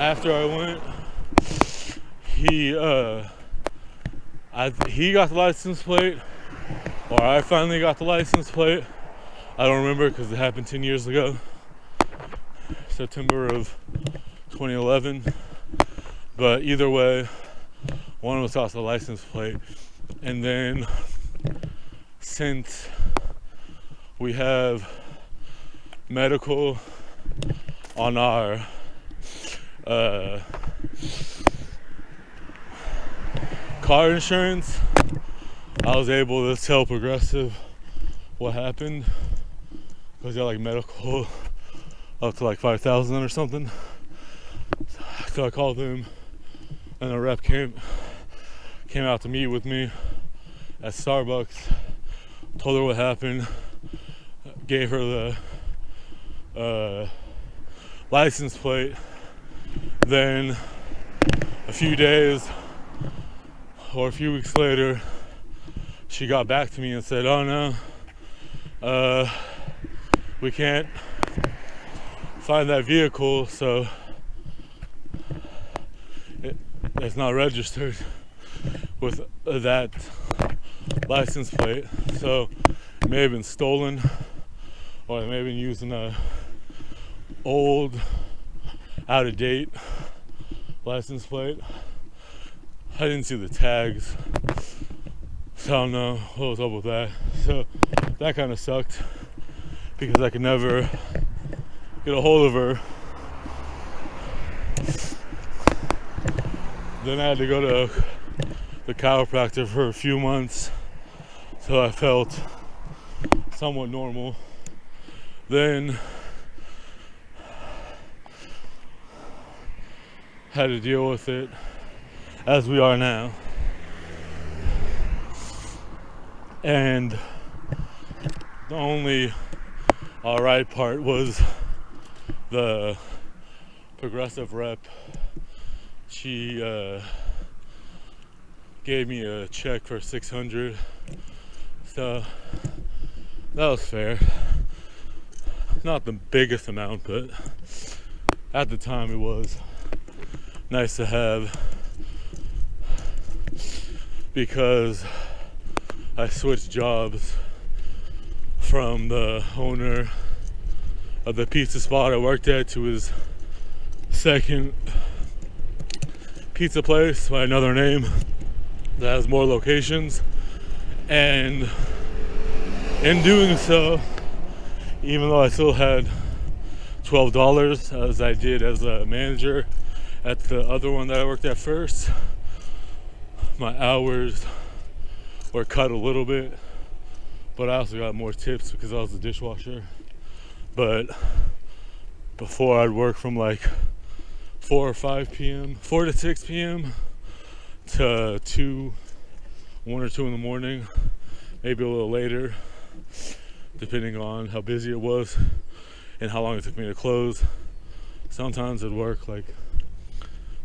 after I went, he got the license plate, or I finally got the license plate. I don't remember because it happened 10 years ago, September of 2011. But either way, one of us got the license plate. And then since we have medical on our car insurance, I was able to tell Progressive what happened, because they're like medical up to like 5,000 or something. So I called them, and the rep came out to meet with me at Starbucks, told her what happened, gave her the license plate. Then a few days or a few weeks later, she got back to me and said, "Oh no, we can't find that vehicle, so it's not registered with that license plate." So it may have been stolen, or they may have been using a old, out-of-date license plate. I didn't see the tags, so I don't know what was up with that. So that kind of sucked, because I could never get a hold of her. Then I had to go to the chiropractor for a few months, so I felt somewhat normal. Then had to deal with it as we are now. And the only alright part was the Progressive rep. She gave me a check for $600, so that was fair. Not the biggest amount, but at the time it was nice to have, because I switched jobs from the owner of the pizza spot I worked at to his second pizza place by another name that has more locations. And in doing so, even though I still had $12 as I did as a manager at the other one that I worked at first, my hours were cut a little bit, but I also got more tips because I was a dishwasher. But before, I'd work from like 4 to 6 p.m. to 1 or 2 in the morning, maybe a little later, depending on how busy it was and how long it took me to close. Sometimes I'd work like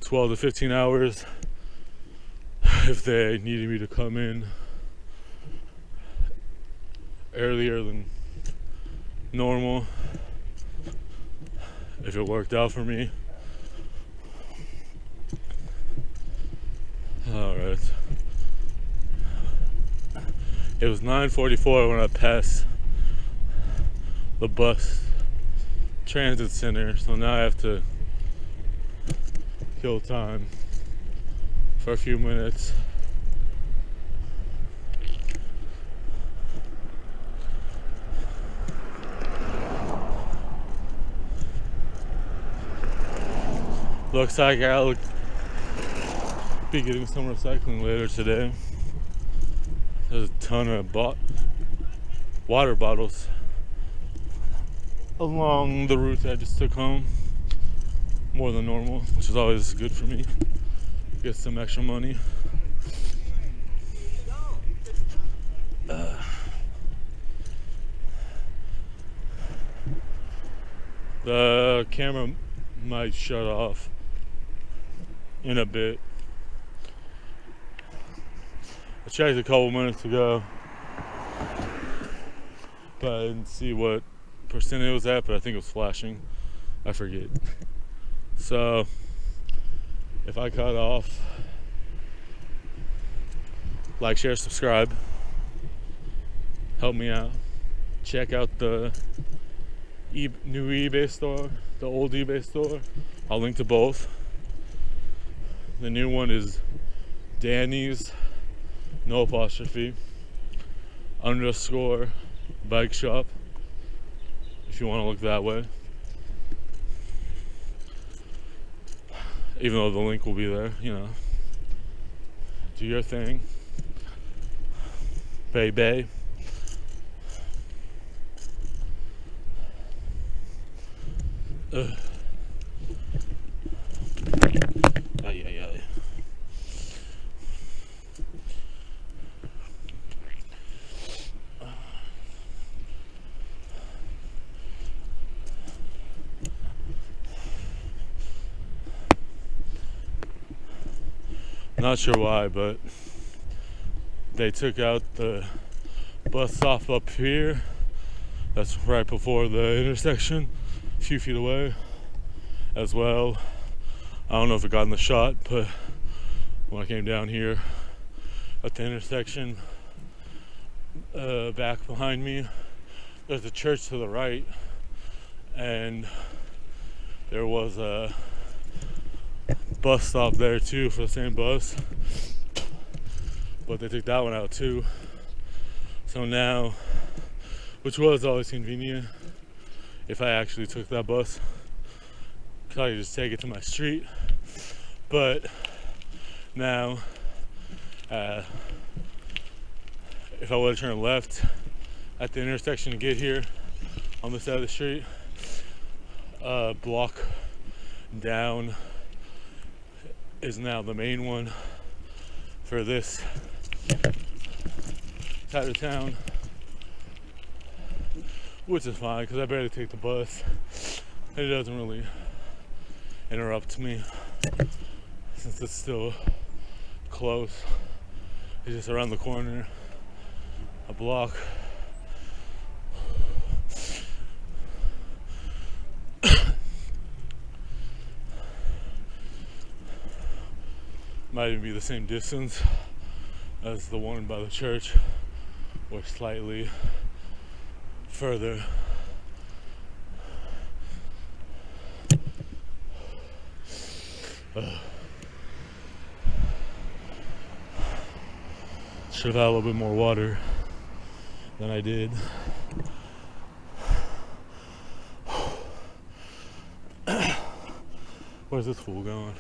12 to 15 hours if they needed me to come in earlier than normal, if it worked out for me. Alright. It was 9:44 when I passed the bus transit center, so now I have to kill time for a few minutes. Looks like I'll be getting some recycling later today. There's a ton of water bottles along the route that I just took home, more than normal, which is always good for me. Get some extra money. The camera might shut off in a bit. I checked a couple minutes ago, but I didn't see what percent it was at, but I think it was flashing. I forget. So if I cut off, like, share, subscribe, help me out. Check out the new eBay store, the old eBay store. I'll link to both. The new one is Danny's, no apostrophe, _ bike shop, if you want to look that way. Even though the link will be there, you know. Do your thing. Bay. Ay. Not sure why, but they took out the bus stop up here. That's right before the intersection, a few feet away as well. I don't know if it got in the shot, but when I came down here at the intersection, back behind me, there's a church to the right, and there was a bus stop there too for the same bus, but they took that one out too. So now, which was always convenient if I actually took that bus, cause I could just take it to my street. But now, if I would have turned left at the intersection to get here on this side of the street, block down is now the main one for this side of town, which is fine because I barely take the bus and it doesn't really interrupt me since it's still close. It's just around the corner, a block. Might even be the same distance as the one by the church, or slightly further. Should have had a little bit more water than I did. Where's this fool going?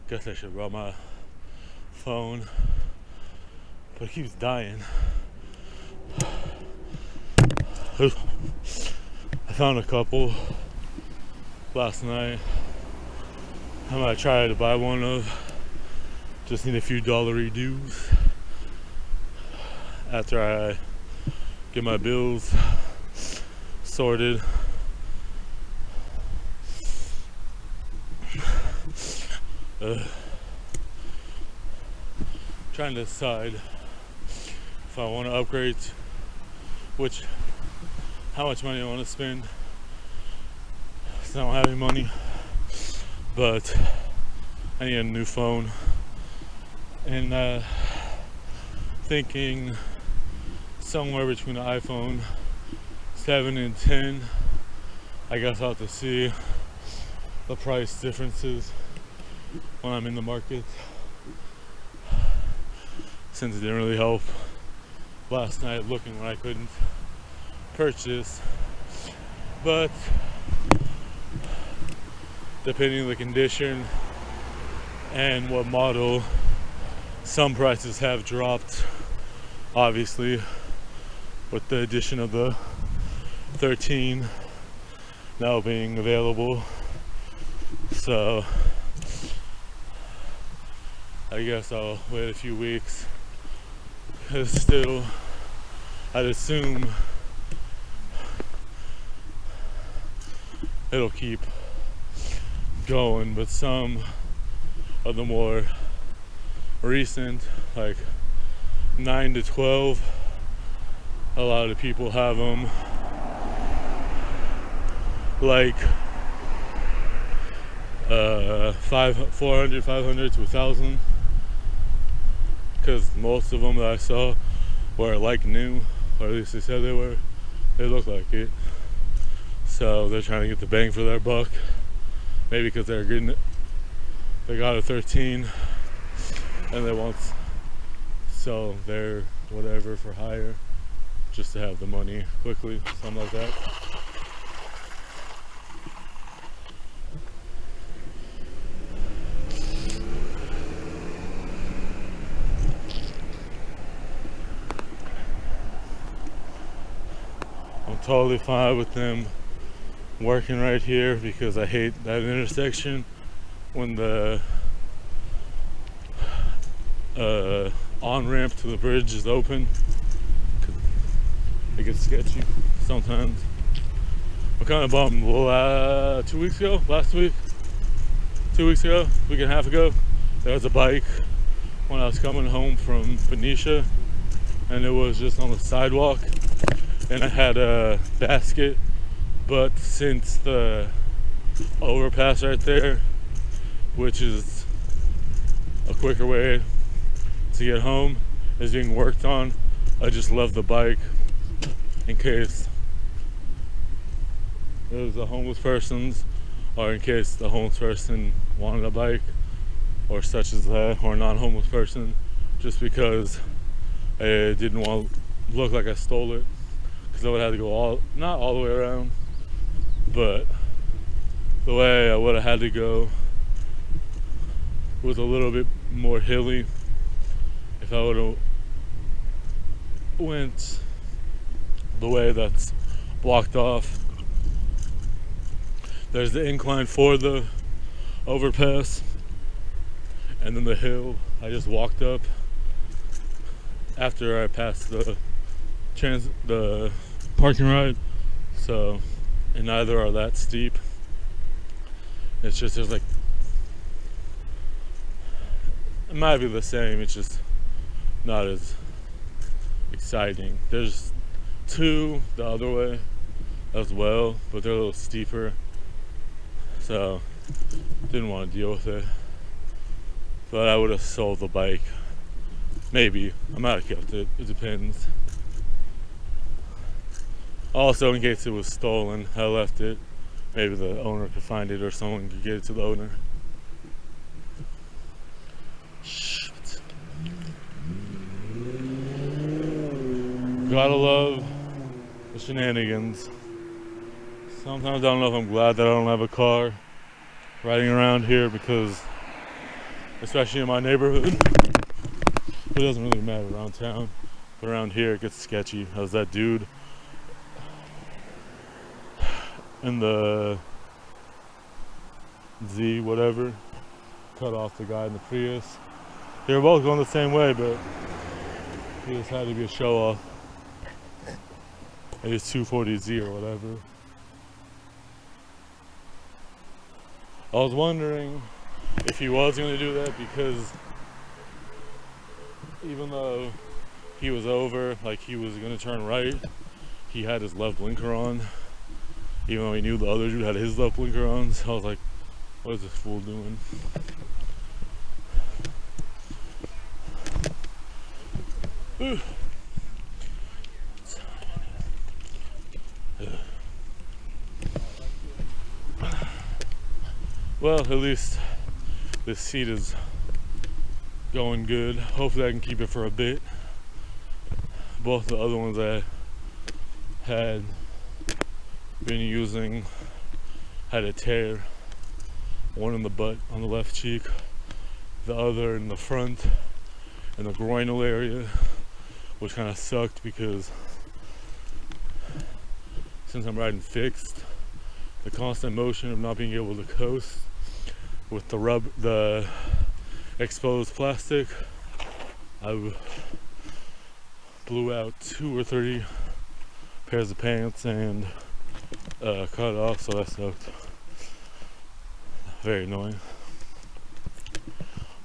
Guess I should have brought my phone, but it keeps dying. I found a couple last night. I might try to buy one of. Just need a few dollary dues after I get my bills sorted. Trying to decide if I want to upgrade, how much money I want to spend, since I don't have any money, but I need a new phone, and thinking somewhere between the iPhone 7 and 10. I guess I'll have to see the price differences when I'm in the market, since it didn't really help last night looking when I couldn't purchase. But depending on the condition and what model, some prices have dropped, obviously, with the addition of the 13 now being available. So I guess I'll wait a few weeks it's still, I'd assume it'll keep going, but some of the more recent, like 9 to 12, a lot of people have them like 400, 500 to 1,000, because most of them that I saw were like new, or at least they said they looked like it. So they're trying to get the bang for their buck, maybe because they got a 13 and they want to sell their whatever for higher just to have the money quickly, something like that. I'm totally fine with them working right here because I hate that intersection when the on-ramp to the bridge is open. It gets sketchy sometimes. I'm kind of bummed. 2 weeks ago, week and a half ago, there was a bike when I was coming home from Phoenicia, and it was just on the sidewalk, and I had a basket, but since the overpass right there, which is a quicker way to get home, is being worked on, I just left the bike in case it was a homeless person's, or in case the homeless person wanted a bike, or such as that, or a non-homeless person, just because I didn't want to look like I stole it, because I would have to go not all the way around, but the way I would have had to go was a little bit more hilly. If I would have went the way that's blocked off, there's the incline for the overpass, and then the hill I just walked up after I passed the parking ride. So, and neither are that steep. It's just there's like, it might be the same, it's just not as exciting. There's two the other way as well, but they're a little steeper, so didn't want to deal with it. But I would have sold the bike. Maybe. I might have kept it. It depends. Also, in case it was stolen, I left it. Maybe the owner could find it, or someone could get it to the owner. Shit. Gotta love the shenanigans. Sometimes I don't know if I'm glad that I don't have a car riding around here, because especially in my neighborhood, it doesn't really matter around town, but around here it gets sketchy. How's that dude in the Z whatever cut off the guy in the Prius? They were both going the same way, but he just had to be a show off. It is 240Z or whatever. I was wondering if he was going to do that, because even though he was over, like he was going to turn right, he had his left blinker on, even though he knew the other dude had his left blinker on. So I was like, what is this fool doing? Well, at least this seat is going good. Hopefully I can keep it for a bit. Both the other ones I had been using had a tear. One in the butt on the left cheek, the other in the front in the groinal area, which kind of sucked because since I'm riding fixed, the constant motion of not being able to coast with the exposed plastic, I blew out 2 or 3 pairs of pants and cut it off, so that sucked. Very annoying.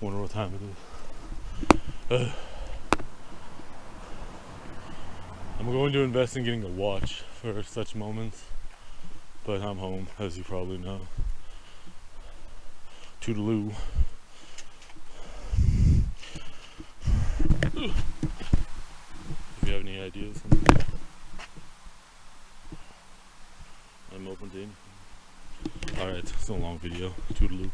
Wonder what time it is. I'm going to invest in getting a watch for such moments, but I'm home, as you probably know. Toodaloo. If you have any ideas, I'm open to anything. Alright, it's a long video. Toodaloo.